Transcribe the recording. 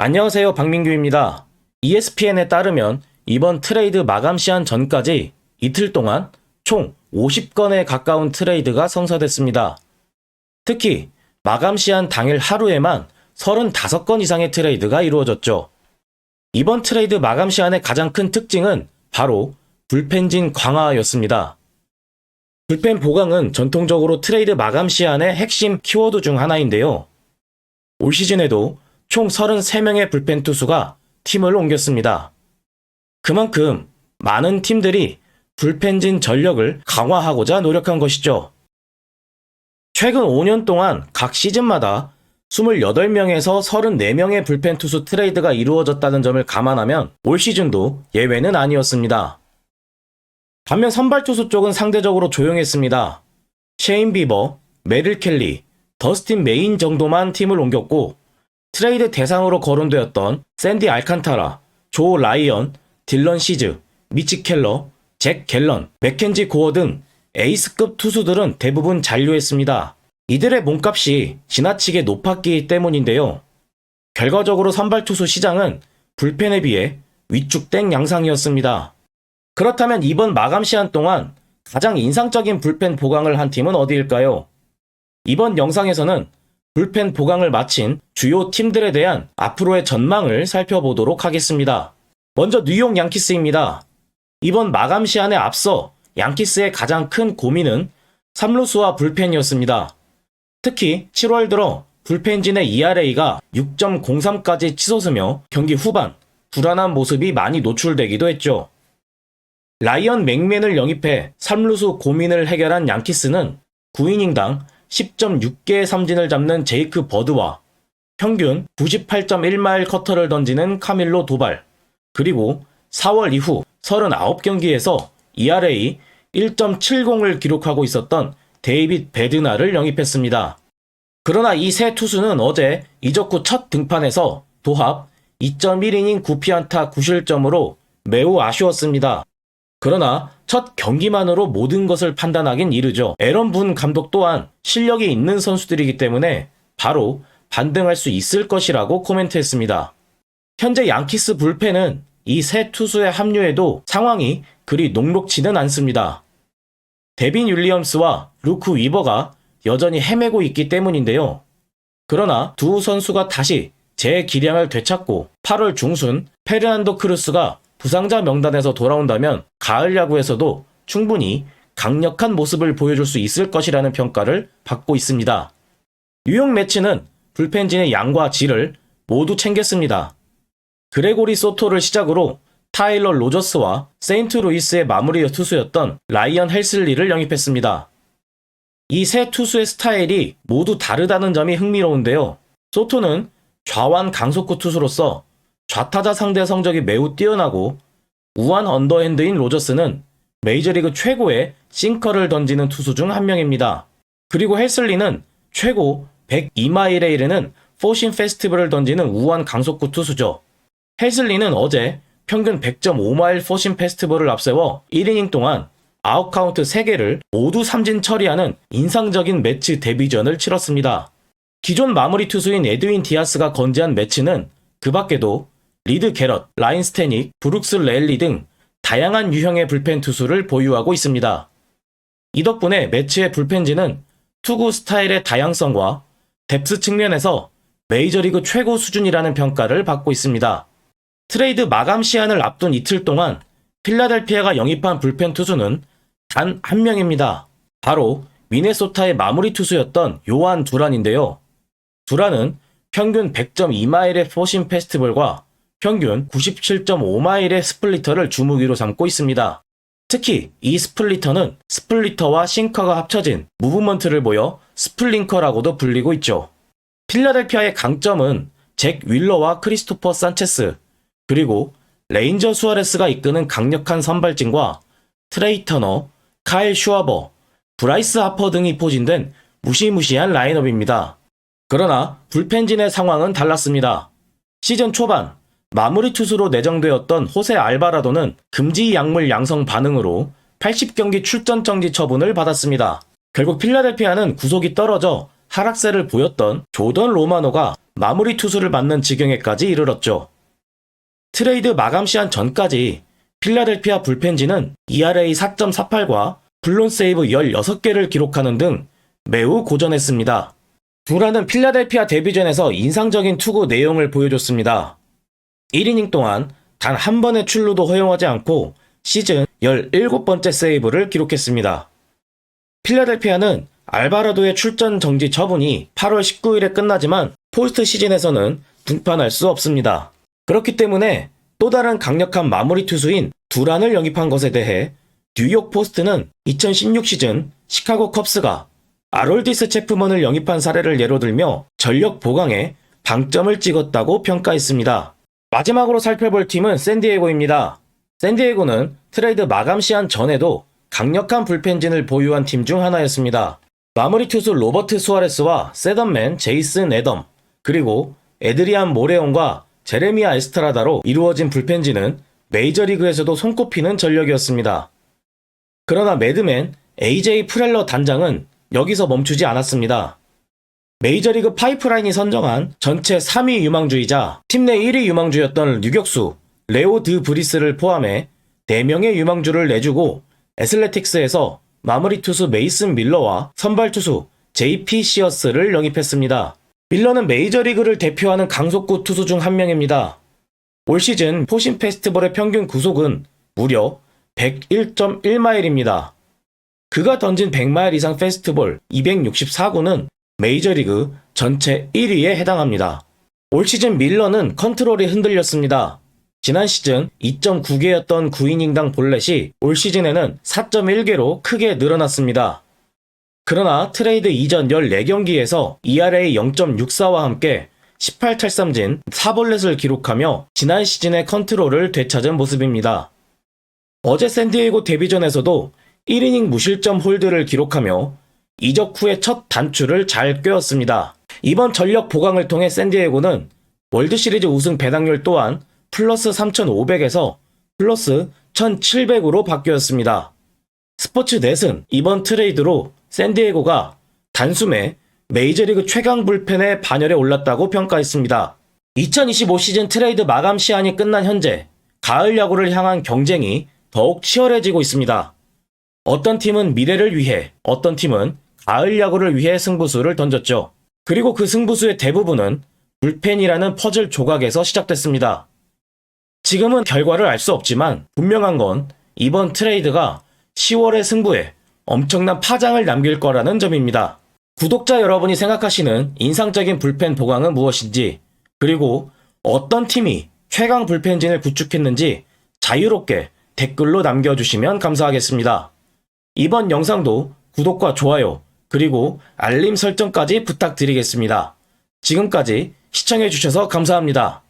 안녕하세요, 박민규입니다. ESPN에 따르면 이번 트레이드 마감 시한 전까지 이틀 동안 총 50건에 가까운 트레이드가 성사됐습니다. 특히 마감 시한 당일 하루에만 35건 이상의 트레이드가 이루어졌죠. 이번 트레이드 마감 시한의 가장 큰 특징은 바로 불펜진 강화였습니다. 불펜 보강은 전통적으로 트레이드 마감 시한의 핵심 키워드 중 하나인데요. 올 시즌에도 총 33명의 불펜 투수가 팀을 옮겼습니다. 그만큼 많은 팀들이 불펜진 전력을 강화하고자 노력한 것이죠. 최근 5년 동안 각 시즌마다 28명에서 34명의 불펜 투수 트레이드가 이루어졌다는 점을 감안하면 올 시즌도 예외는 아니었습니다. 반면 선발 투수 쪽은 상대적으로 조용했습니다. 셰인 비버, 메릴 켈리, 더스틴 메인 정도만 팀을 옮겼고 트레이드 대상으로 거론되었던 샌디 알칸타라, 조 라이언, 딜런 시즈, 미치 켈러, 잭 갤런, 맥켄지 고어 등 에이스급 투수들은 대부분 잔류했습니다. 이들의 몸값이 지나치게 높았기 때문인데요. 결과적으로 선발 투수 시장은 불펜에 비해 위축된 양상이었습니다. 그렇다면 이번 마감 시한 동안 가장 인상적인 불펜 보강을 한 팀은 어디일까요? 이번 영상에서는 불펜 보강을 마친 주요 팀들에 대한 앞으로의 전망을 살펴보도록 하겠습니다. 먼저 뉴욕 양키스입니다. 이번 마감 시한에 앞서 양키스의 가장 큰 고민은 3루수와 불펜이었습니다. 특히 7월 들어 불펜진의 ERA가 6.03까지 치솟으며 경기 후반 불안한 모습이 많이 노출되기도 했죠. 라이언 맥맨을 영입해 3루수 고민을 해결한 양키스는 9이닝당 10.6개의 삼진을 잡는 제이크 버드와 평균 98.1마일 커터를 던지는 카밀로 도발, 그리고 4월 이후 39경기에서 ERA 1.70을 기록하고 있었던 데이빗 베드나를 영입했습니다. 그러나 이 세 투수는 어제 이적 후 첫 등판에서 도합 2.1이닝 9피안타 9실점으로 매우 아쉬웠습니다. 그러나 첫 경기만으로 모든 것을 판단하긴 이르죠. 에런 분 감독 또한 실력이 있는 선수들이기 때문에 바로 반등할 수 있을 것이라고 코멘트했습니다. 현재 양키스 불펜은 이 세 투수의 합류에도 상황이 그리 녹록지는 않습니다. 데빈 윌리엄스와 루크 위버가 여전히 헤매고 있기 때문인데요. 그러나 두 선수가 다시 재기량을 되찾고 8월 중순 페르난도 크루스가 부상자 명단에서 돌아온다면 가을 야구에서도 충분히 강력한 모습을 보여줄 수 있을 것이라는 평가를 받고 있습니다. 뉴욕 매치는 불펜진의 양과 질을 모두 챙겼습니다. 그레고리 소토를 시작으로 타일러 로저스와 세인트루이스의 마무리 투수였던 라이언 헬슬리를 영입했습니다. 이 세 투수의 스타일이 모두 다르다는 점이 흥미로운데요. 소토는 좌완 강속구 투수로서 좌타자 상대 성적이 매우 뛰어나고 우완 언더핸드인 로저스는 메이저리그 최고의 싱커를 던지는 투수 중 한 명입니다. 그리고 헬슬리는 최고 102마일에 이르는 포신 페스티벌을 던지는 우완 강속구 투수죠. 헬슬리는 어제 평균 100.5마일 포신 페스티벌을 앞세워 1이닝 동안 아웃카운트 3개를 모두 삼진 처리하는 인상적인 매치 데뷔전을 치렀습니다. 기존 마무리 투수인 에드윈 디아스가 건재한 매치는 그 밖에도 리드 게럿, 라인 스태닉, 브룩스 레일리 등 다양한 유형의 불펜 투수를 보유하고 있습니다. 이 덕분에 매치의 불펜진은 투구 스타일의 다양성과 뎁스 측면에서 메이저리그 최고 수준이라는 평가를 받고 있습니다. 트레이드 마감 시한을 앞둔 이틀 동안 필라델피아가 영입한 불펜 투수는 단 한 명입니다. 바로 미네소타의 마무리 투수였던 요한 두란인데요. 두란은 평균 100.2마일의 포신 페스티벌과 평균 97.5마일의 스플리터를 주무기로 삼고 있습니다. 특히 이 스플리터는 스플리터와 싱커가 합쳐진 무브먼트를 보여 스플링커라고도 불리고 있죠. 필라델피아의 강점은 잭 윌러와 크리스토퍼 산체스, 그리고 레인저 수아레스가 이끄는 강력한 선발진과 트레이 터너, 카일 슈아버, 브라이스 하퍼 등이 포진된 무시무시한 라인업입니다. 그러나 불펜진의 상황은 달랐습니다. 시즌 초반 마무리 투수로 내정되었던 호세 알바라도는 금지 약물 양성 반응으로 80경기 출전 정지 처분을 받았습니다. 결국 필라델피아는 구속이 떨어져 하락세를 보였던 조던 로마노가 마무리 투수를 맡는 지경에까지 이르렀죠. 트레이드 마감 시한 전까지 필라델피아 불펜진은 ERA 4.48과 블론 세이브 16개를 기록하는 등 매우 고전했습니다. 두란은 필라델피아 데뷔전에서 인상적인 투구 내용을 보여줬습니다. 1이닝 동안 단 한 번의 출루도 허용하지 않고 시즌 17번째 세이브를 기록했습니다. 필라델피아는 알바라도의 출전 정지 처분이 8월 19일에 끝나지만 포스트 시즌에서는 등판할 수 없습니다. 그렇기 때문에 또 다른 강력한 마무리 투수인 두란을 영입한 것에 대해 뉴욕 포스트는 2016 시즌 시카고 컵스가 아롤디스 체프먼을 영입한 사례를 예로 들며 전력 보강에 방점을 찍었다고 평가했습니다. 마지막으로 살펴볼 팀은 샌디에고입니다. 샌디에고는 트레이드 마감 시한 전에도 강력한 불펜진을 보유한 팀 중 하나였습니다. 마무리 투수 로버트 수아레스와 세던맨 제이슨 애덤, 그리고 에드리안 모레온과 제레미아 에스트라다로 이루어진 불펜진은 메이저리그에서도 손꼽히는 전력이었습니다. 그러나 매드맨 AJ 프렐러 단장은 여기서 멈추지 않았습니다. 메이저리그 파이프라인이 선정한 전체 3위 유망주이자 팀 내 1위 유망주였던 유격수 레오 드 브리스를 포함해 4명의 유망주를 내주고 애슬레틱스에서 마무리 투수 메이슨 밀러와 선발 투수 JP 시어스를 영입했습니다. 밀러는 메이저리그를 대표하는 강속구 투수 중 한 명입니다. 올 시즌 포신 페스티벌의 평균 구속은 무려 101.1마일입니다. 그가 던진 100마일 이상 페스티벌 264구는 메이저리그 전체 1위에 해당합니다. 올 시즌 밀러는 컨트롤이 흔들렸습니다. 지난 시즌 2.9개였던 9이닝당 볼넷이 올 시즌에는 4.1개로 크게 늘어났습니다. 그러나 트레이드 이전 14경기에서 ERA 0.64와 함께 18탈삼진 4볼넷을 기록하며 지난 시즌의 컨트롤을 되찾은 모습입니다. 어제 샌디에이고 데뷔전에서도 1이닝 무실점 홀드를 기록하며 이적 후의 첫 단추를 잘 꿰었습니다. 이번 전력 보강을 통해 샌디에이고는 월드시리즈 우승 배당률 또한 플러스 3,500에서 플러스 1,700으로 바뀌었습니다. 스포츠넷은 이번 트레이드로 샌디에이고가 단숨에 메이저리그 최강 불펜의 반열에 올랐다고 평가했습니다. 2025 시즌 트레이드 마감 시한이 끝난 현재 가을 야구를 향한 경쟁이 더욱 치열해지고 있습니다. 어떤 팀은 미래를 위해, 어떤 팀은 가을 야구를 위해 승부수를 던졌죠. 그리고 그 승부수의 대부분은 불펜이라는 퍼즐 조각에서 시작됐습니다. 지금은 결과를 알 수 없지만 분명한 건 이번 트레이드가 10월의 승부에 엄청난 파장을 남길 거라는 점입니다. 구독자 여러분이 생각하시는 인상적인 불펜 보강은 무엇인지, 그리고 어떤 팀이 최강 불펜진을 구축했는지 자유롭게 댓글로 남겨주시면 감사하겠습니다. 이번 영상도 구독과 좋아요, 그리고 알림 설정까지 부탁드리겠습니다. 지금까지 시청해주셔서 감사합니다.